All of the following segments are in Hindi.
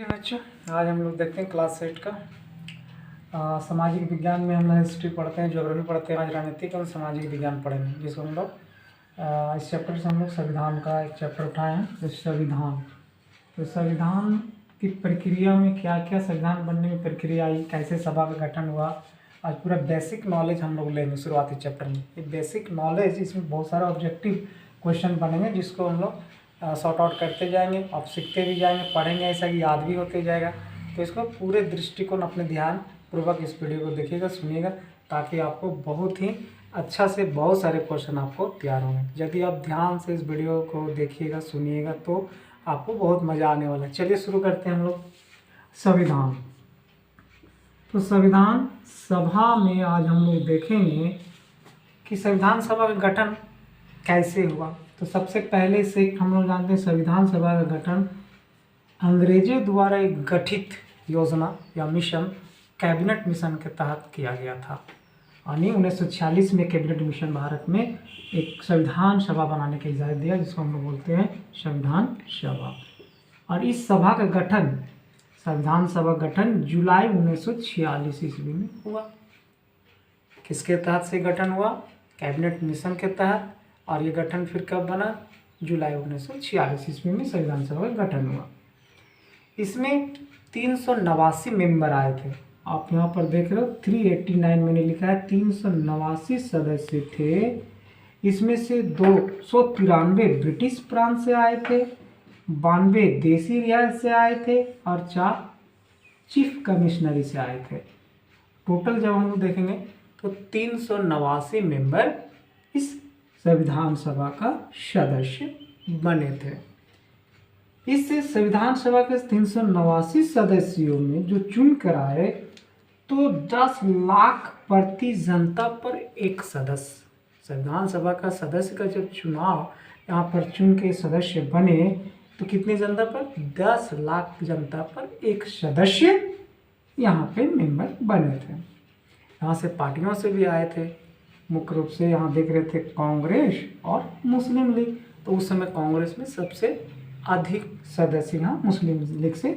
बच्चों, आज हम लोग देखते हैं क्लास 8 का सामाजिक विज्ञान में हम लोग हिस्ट्री पढ़ते हैं, ज्योग्राफी पढ़ते हैं। आज राजनीतिक और सामाजिक विज्ञान पढ़ेंगे, जिसको हम लोग इस चैप्टर से हम लोग संविधान का एक चैप्टर उठाए हैं। तो संविधान की प्रक्रिया में क्या क्या संविधान बनने में प्रक्रिया आई, कैसे सभा का गठन हुआ, आज पूरा बेसिक नॉलेज हम लोग लेंगे शुरुआती चैप्टर में। ये बेसिक नॉलेज, इसमें बहुत सारा ऑब्जेक्टिव क्वेश्चन बनेंगे, जिसको हम लोग सॉर्ट आउट करते जाएंगे, आप सीखते भी जाएंगे, पढ़ेंगे, ऐसा कि याद भी होते जाएगा। तो इसको पूरे दृष्टिकोण अपने ध्यान पूर्वक इस वीडियो को देखिएगा, सुनिएगा, ताकि आपको बहुत ही अच्छा से बहुत सारे क्वेश्चन आपको तैयार होंगे। यदि आप ध्यान से इस वीडियो को देखिएगा, सुनिएगा, तो आपको बहुत मज़ा आने वाला है। चलिए शुरू करते हैं हम लोग। संविधान। तो संविधान सभा में आज हम लोग देखेंगे कि संविधान सभा का गठन कैसे हुआ। तो सबसे पहले से हम लोग जानते हैं संविधान सभा का गठन अंग्रेजों द्वारा एक गठित योजना या मिशन, कैबिनेट मिशन के तहत किया गया था। यानी 1946 में कैबिनेट मिशन भारत में एक संविधान सभा बनाने की इजाज़त दिया, जिसको हम लोग बोलते हैं संविधान सभा। और इस सभा का गठन, संविधान सभा गठन जुलाई 1946 ईस्वी में हुआ। किसके तहत से गठन हुआ? कैबिनेट मिशन के तहत। और ये गठन फिर कब बना? जुलाई 1946 ईस्वी में संविधान सभा का गठन हुआ। इसमें 389 मेंबर आए थे। आप यहाँ पर देख रहे हो 389 मैंने लिखा है, 389 सदस्य थे। इसमें से 293 ब्रिटिश प्रांत से आए थे, 92 देसी रियासत से आए थे और 4 चीफ कमिश्नरी से आए थे। टोटल जब हम लोग देखेंगे तो 389 मेंबर इस संविधान सभा का सदस्य बने थे। इस संविधान सभा के 389 सदस्यों में जो चुन कर आए, तो 10 लाख प्रति जनता पर एक सदस्य। संविधान सभा का सदस्य का जब चुनाव यहाँ पर चुन के सदस्य बने, तो कितनी जनता पर? 10 लाख जनता पर एक सदस्य यहाँ पे मेंबर बने थे। यहाँ से पार्टियों से भी आए थे। मुख्य रूप से यहाँ देख रहे थे कांग्रेस और मुस्लिम लीग। तो उस समय कांग्रेस में सबसे अधिक सदस्य यहाँ मुस्लिम लीग से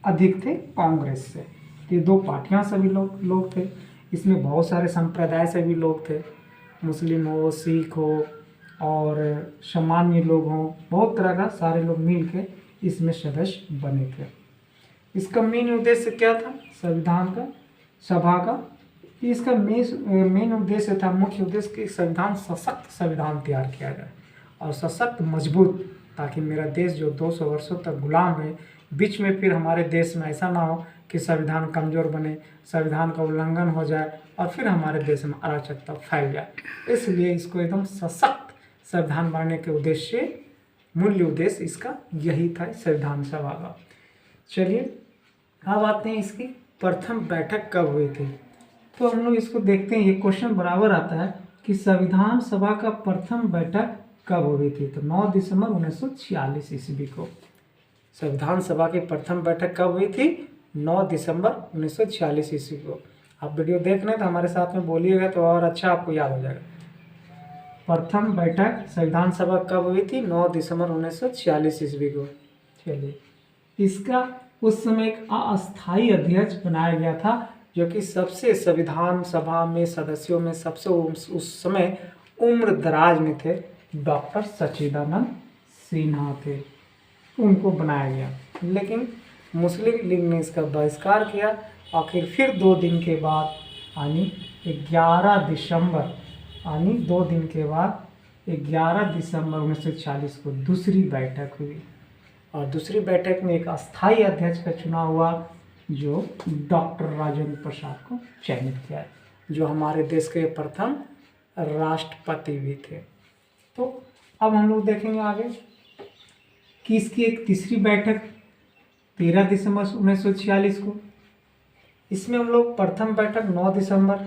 अधिक थे, कांग्रेस से। ये दो पार्टियाँ से भी लोग थे। इसमें बहुत सारे संप्रदाय से भी लोग थे, मुस्लिम हो, सिख हो और सामान्य लोग हों, बहुत तरह का सारे लोग मिल के इसमें सदस्य बने थे। इसका मेन उद्देश्य क्या था संविधान का सभा का? इसका मेन उद्देश्य था, मुख्य उद्देश्य कि संविधान सशक्त संविधान तैयार किया जाए और सशक्त मजबूत, ताकि मेरा देश जो 200 वर्षों तक गुलाम है, बीच में फिर हमारे देश में ऐसा ना हो कि संविधान कमज़ोर बने, संविधान का उल्लंघन हो जाए और फिर हमारे देश में अराजकता फैल जाए। इसलिए इसको एकदम सशक्त संविधान बनाने के उद्देश्य, मूल्य उद्देश्य इसका यही था, संविधान सभा का। चलिए अब आते हैं इसकी प्रथम बैठक कब हुई थी। तो हम लोग इसको देखते हैं, ये क्वेश्चन बराबर आता है कि संविधान सभा का प्रथम बैठक कब हुई थी। तो 9 दिसंबर 1946 ईस्वी को संविधान सभा की प्रथम बैठक कब हुई थी? 9 दिसंबर 1946 ईस्वी को। आप वीडियो देख रहे हैं तो हमारे साथ में बोलिएगा, तो और अच्छा आपको याद हो जाएगा। प्रथम बैठक संविधान सभा कब हुई थी? 9 दिसंबर 1946 ईस्वी को। चलिए, इसका उस समय एक अस्थायी अध्यक्ष बनाया गया था, जो कि सबसे संविधान सभा में सदस्यों में सबसे उस समय उम्र दराज में थे, डॉक्टर सच्चिदानंद सिन्हा थे। उनको बनाया गया, लेकिन मुस्लिम लीग ने इसका बहिष्कार किया। आखिर फिर 2 दिन के बाद, यानी 11 दिसंबर, यानी 2 दिन के बाद 11 दिसंबर 1940 को दूसरी बैठक हुई। और दूसरी बैठक में एक अस्थायी अध्यक्ष का चुनाव हुआ, जो डॉक्टर राजेंद्र प्रसाद को चयनित किया, जो हमारे देश के प्रथम राष्ट्रपति भी थे। तो अब हम लोग देखेंगे आगे कि इसकी एक तीसरी बैठक 13 दिसंबर 1946 को। इसमें हम लोग प्रथम बैठक 9 दिसंबर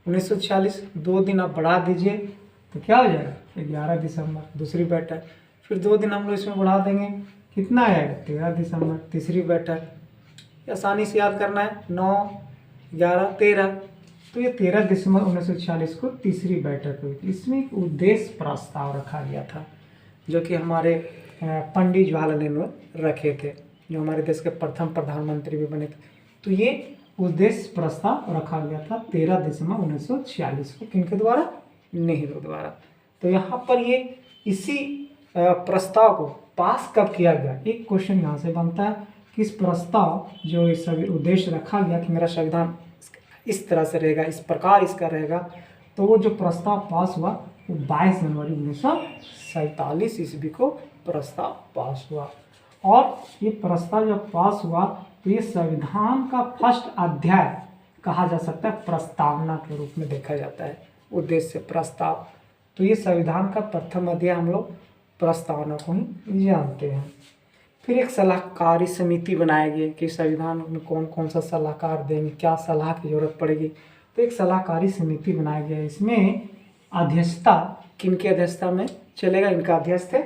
1946, 2 दिन आप बढ़ा दीजिए तो क्या हो जाएगा? 11 दिसंबर दूसरी बैठक। फिर 2 दिन हम लोग इसमें बढ़ा देंगे, कितना आएगा? 13 दिसंबर तीसरी बैठक। आसानी से याद करना है, 9, 11, 13। तो ये 13 दिसंबर 1946 को तीसरी बैठक हुई थी। इसमें एक उद्देश्य प्रस्ताव रखा गया था, जो कि हमारे पंडित जवाहरलाल नेहरू रखे थे। जो हमारे देश के प्रथम प्रधानमंत्री भी बने थे। तो ये उद्देश्य प्रस्ताव रखा गया था 13 दिसंबर 1946 को, किनके द्वारा? नेहरू द्वारा। तो यहाँ पर ये इसी प्रस्ताव को पास कब किया गया, एक क्वेश्चन यहाँ से बनता है कि इस प्रस्ताव जो इस उद्देश्य रखा गया कि मेरा संविधान इस तरह से रहेगा, इस प्रकार इसका रहेगा, तो वो जो प्रस्ताव पास हुआ वो 22 जनवरी 1947 ईस्वी को प्रस्ताव पास हुआ। और ये प्रस्ताव जब पास हुआ तो ये संविधान का फर्स्ट अध्याय कहा जा सकता है, प्रस्तावना के रूप में देखा जाता है। उद्देश्य प्रस्ताव, तो ये संविधान का प्रथम अध्याय हम लोग प्रस्तावना को ही जानते हैं। फिर एक सलाहकारी समिति बनाई गई कि संविधान में कौन कौन सा सलाहकार देंगे, क्या सलाह की जरूरत पड़ेगी। तो एक सलाहकारी समिति बनाया गया, इसमें अध्यक्षता किनकी अध्यक्षता में चलेगा? इनका अध्यक्ष थे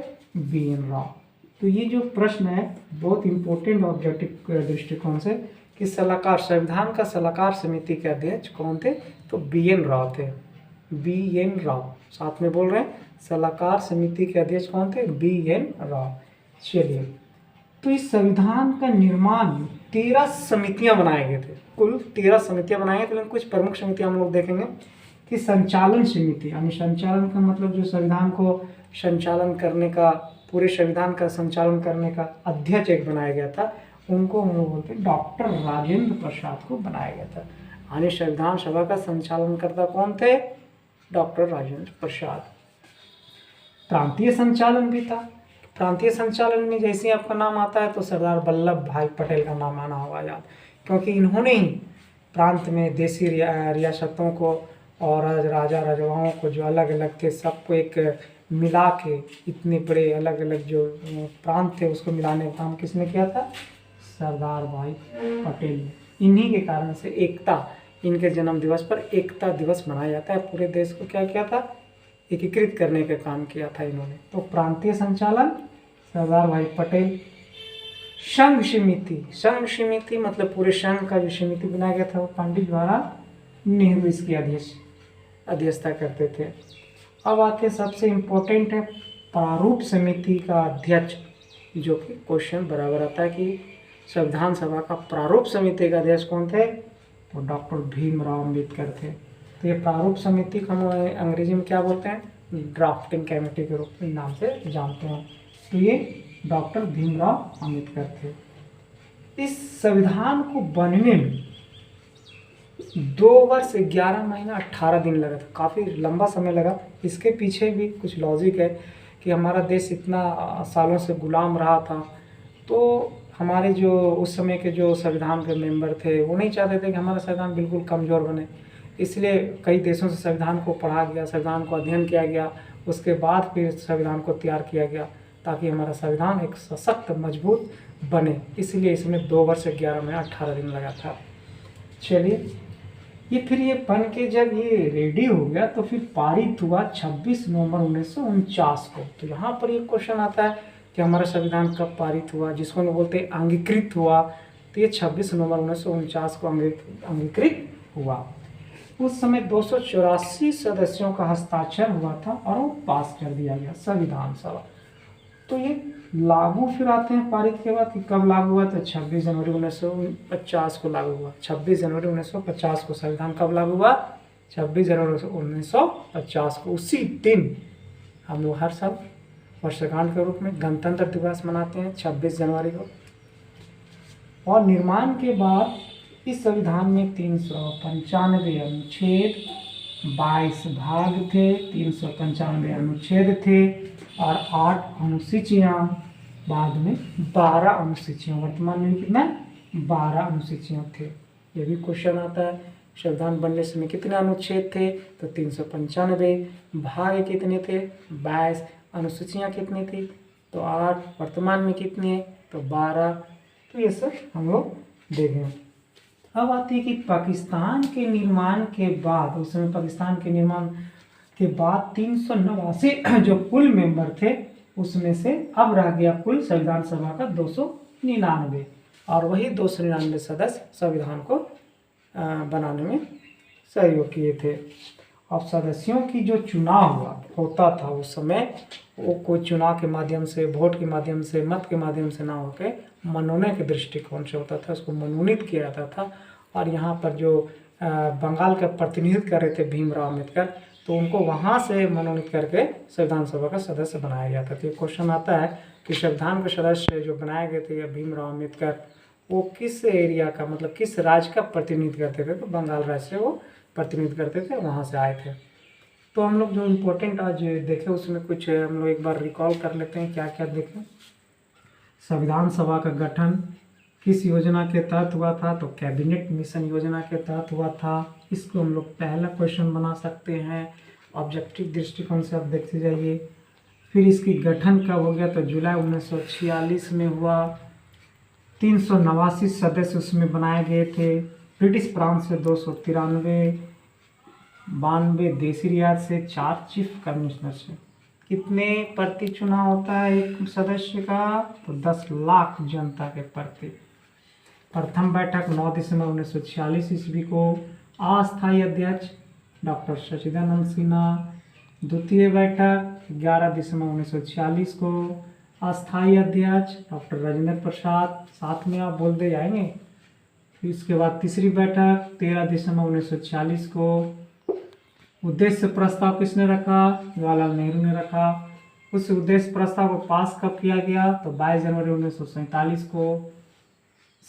BN राव। तो ये जो प्रश्न है बहुत इम्पोर्टेंट ऑब्जेक्टिव दृष्टिकोण से कि सलाहकार, संविधान का सलाहकार समिति के अध्यक्ष कौन थे? तो BN राव थे, BN राव। साथ में बोल रहे हैं, सलाहकार समिति के अध्यक्ष कौन थे? BN राव। चलिए, तो इस संविधान का निर्माण 13 समितियां बनाए गए थे, कुल 13 समितियां बनाई गई। तो कुछ प्रमुख समितियां हम लोग देखेंगे कि संचालन समिति, यानी संचालन का मतलब जो संविधान को संचालन करने का, पूरे संविधान का संचालन करने का अध्यक्ष एक बनाया गया था, उनको हम लोग बोलते हैं डॉक्टर राजेंद्र प्रसाद को बनाया गया था। यानी संविधान सभा का संचालनकर्ता कौन थे? डॉक्टर राजेंद्र प्रसाद। प्रांतीय संचालन भी था। प्रांतीय संचालन में जैसे ही आपका नाम आता है तो सरदार वल्लभ भाई पटेल का नाम आना होगा याद, क्योंकि इन्होंने ही प्रांत में देसी रियासतों को और राजा राजवाओं को जो अलग अलग थे सबको एक मिला के, इतने बड़े अलग अलग जो प्रांत थे उसको मिलाने का काम किसने किया था? सरदार भाई पटेल ने। इन्हीं के कारण से एकता, इनके जन्म दिवस पर एकता दिवस मनाया जाता है। पूरे देश को क्या किया था? एकीकृत करने का काम किया था इन्होंने। तो प्रांतीय संचालन सरदार भाई पटेल। संघ समिति, संघ समिति मतलब पूरे संघ का जो समिति बनाया गया था वो पंडित जवाहरलाल नेहरू इसकी अध्यक्षता करते थे। अब आके सबसे इम्पोर्टेंट है प्रारूप समिति का अध्यक्ष, जो कि क्वेश्चन बराबर आता है कि संविधान सभा का प्रारूप समिति का अध्यक्ष कौन थे? तो डॉक्टर भीमराव अम्बेडकर थे। तो ये प्रारूप समिति को हम अंग्रेजी में क्या बोलते हैं? ड्राफ्टिंग कमेटी के रूप में नाम से जानते हैं। तो ये डॉक्टर भीमराव अम्बेडकर थे। इस संविधान को बनने में 2 वर्ष 11 महीना 18 दिन लगा था, काफ़ी लंबा समय लगा। इसके पीछे भी कुछ लॉजिक है कि हमारा देश इतना सालों से गुलाम रहा था, तो हमारे जो उस समय के जो संविधान के मेंबर थे वो नहीं चाहते थे कि हमारा संविधान बिल्कुल कमज़ोर बने। इसलिए कई देशों से संविधान को पढ़ा गया, संविधान को अध्ययन किया गया, उसके बाद फिर संविधान को तैयार किया गया ताकि हमारा संविधान एक सशक्त मजबूत बने। इसलिए इसमें 2 वर्ष 11 महीना 18 दिन लगा था। चलिए, ये फिर ये बन के जब ये रेडी हो गया तो फिर पारित हुआ 26 नवंबर 1949 को। तो यहाँ पर ये क्वेश्चन आता है कि हमारा संविधान कब पारित हुआ, जिसको हम बोलते हैं अंगीकृत हुआ। तो ये 26 नवंबर 1949 को अंगीकृत हुआ। उस समय 284 सदस्यों का हस्ताक्षर हुआ था और वो पास कर दिया गया संविधान सभा। तो ये लागू फिर आते हैं पारित के बाद कि कब लागू हुआ? तो 26 जनवरी 1950 को लागू हुआ। 26 जनवरी 1950 को संविधान कब लागू हुआ? 26 जनवरी 1950 को। उसी दिन हम लोग हर साल वर्षगांठ के रूप में गणतंत्र दिवस मनाते हैं 26 जनवरी को। और निर्माण के बाद इस संविधान में 395 अनुच्छेद, 22 भाग थे, 395 अनुच्छेद थे और 8 अनुसूचियाँ, बाद में 12 अनुसूचियाँ। वर्तमान में कितना? 12 अनुसूचियाँ थे। ये भी क्वेश्चन आता है संविधान बनने समय कितने अनुच्छेद थे? तो 395। भाग कितने थे? 22। अनुसूचियाँ कितनी थी? तो 8। वर्तमान में कितनी है? तो 12। तो ये सब हम लोग देखें। अब आती है कि पाकिस्तान के निर्माण के बाद, उस समय पाकिस्तान के निर्माण के बाद 389 जो कुल मेंबर थे उसमें से अब रह गया कुल संविधान सभा का 299, और वही 299 सदस्य संविधान को बनाने में सहयोग किए थे। अब सदस्यों की जो चुनाव होता था उस समय, वो कोई चुनाव के माध्यम से, वोट के माध्यम से, मत के माध्यम से ना होकर मनोनयन के दृष्टिकोण से होता था, उसको मनोनीत किया जाता था। और यहाँ पर जो बंगाल का प्रतिनिधित्व कर रहे थे भीमराव अम्बेडकर, तो उनको वहाँ से मनोनीत करके संविधान सभा का सदस्य बनाया गया था। तो ये क्वेश्चन आता है कि संविधान के सदस्य जो बनाए गए थे भीमराव अम्बेडकर, वो किस एरिया का, मतलब किस राज्य का प्रतिनिधित्व करते थे? तो बंगाल राज्य से वो प्रतिनिधित्व करते थे, वहाँ से आए थे। तो हम लोग जो इम्पोर्टेंट आज देखे उसमें कुछ हम लोग एक बार रिकॉल कर लेते हैं, क्या क्या देखें। संविधान सभा का गठन किस योजना के तहत हुआ था? तो कैबिनेट मिशन योजना के तहत हुआ था। इसको हम लोग पहला क्वेश्चन बना सकते हैं, ऑब्जेक्टिव दृष्टिकोण से आप देखते जाइए। फिर इसकी गठन कब हो गया? तो जुलाई 1946 में हुआ। 389 सदस्य उसमें बनाए गए थे। ब्रिटिश प्रांत से 293, 92 देसी रियासत से, 4 चीफ कमिश्नर से। कितने प्रति चुनाव होता है एक सदस्य का? तो 10 लाख जनता के प्रति। प्रथम बैठक 9 दिसंबर 1946 ईस्वी को। अस्थायी अध्यक्ष डॉक्टर सच्चिदानंद सिन्हा। द्वितीय बैठक 11 दिसंबर 1946 को। अस्थायी अध्यक्ष डॉक्टर राजेंद्र प्रसाद, साथ में आप बोल दे जाएंगे। फिर इसके बाद तीसरी बैठक 13 दिसंबर 1946 को। उद्देश्य प्रस्ताव किसने रखा? जवाहरलाल नेहरू ने रखा। उस उद्देश्य प्रस्ताव को पास कब किया गया? तो 22 जनवरी 1947 को।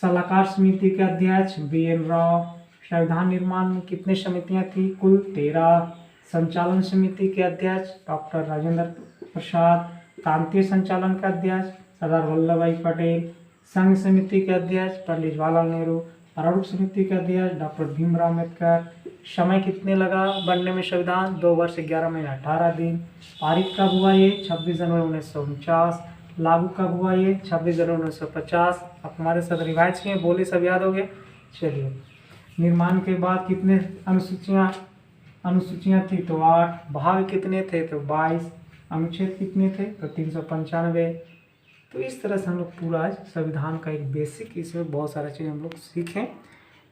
सलाहकार समिति के अध्यक्ष BN राव। संविधान निर्माण में कितनी समितियां थी? कुल 13। संचालन समिति के अध्यक्ष डॉक्टर राजेंद्र प्रसाद। प्रांतीय संचालन का अध्यक्ष सरदार वल्लभ भाई पटेल। संघ समिति के अध्यक्ष पंडित जवाहरलाल नेहरू। प्रारूप समिति के अध्यक्ष डॉक्टर भीमराव अम्बेडकर। समय कितने लगा बनने में संविधान? 2 वर्ष 11 महीने 18 दिन। पारित कब हुआ ये? 26 जनवरी 1949। लागू कब हुआ ये? 26 जनवरी 1950। आप हमारे साथ रिवाइज किए, बोले सब याद हो गए। चलिए, निर्माण के बाद कितने अनुसूचियाँ थी? तो 8। भाग कितने थे? तो 22। अनुच्छेद कितने थे? तो 395। तो इस तरह से हम लोग पूरा आज संविधान का एक बेसिक, इसमें बहुत सारा चीज़ हम लोग सीखें।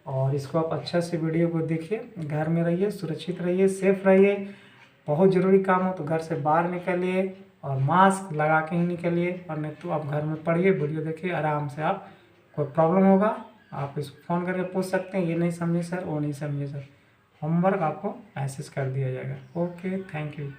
और इसको आप अच्छा से वीडियो को देखिए, घर में रहिए, सुरक्षित रहिए, सेफ रहिए। बहुत ज़रूरी काम हो तो घर से बाहर निकलिए और मास्क लगा के ही निकलिए, और नहीं तो आप घर में पढ़िए, वीडियो देखिए आराम से। आप कोई प्रॉब्लम होगा आप इसको फ़ोन करके पूछ सकते हैं, ये नहीं समझे सर, वो नहीं समझे सर, होमवर्क आपको मैसेज कर दिया जाएगा। Okay, thank you.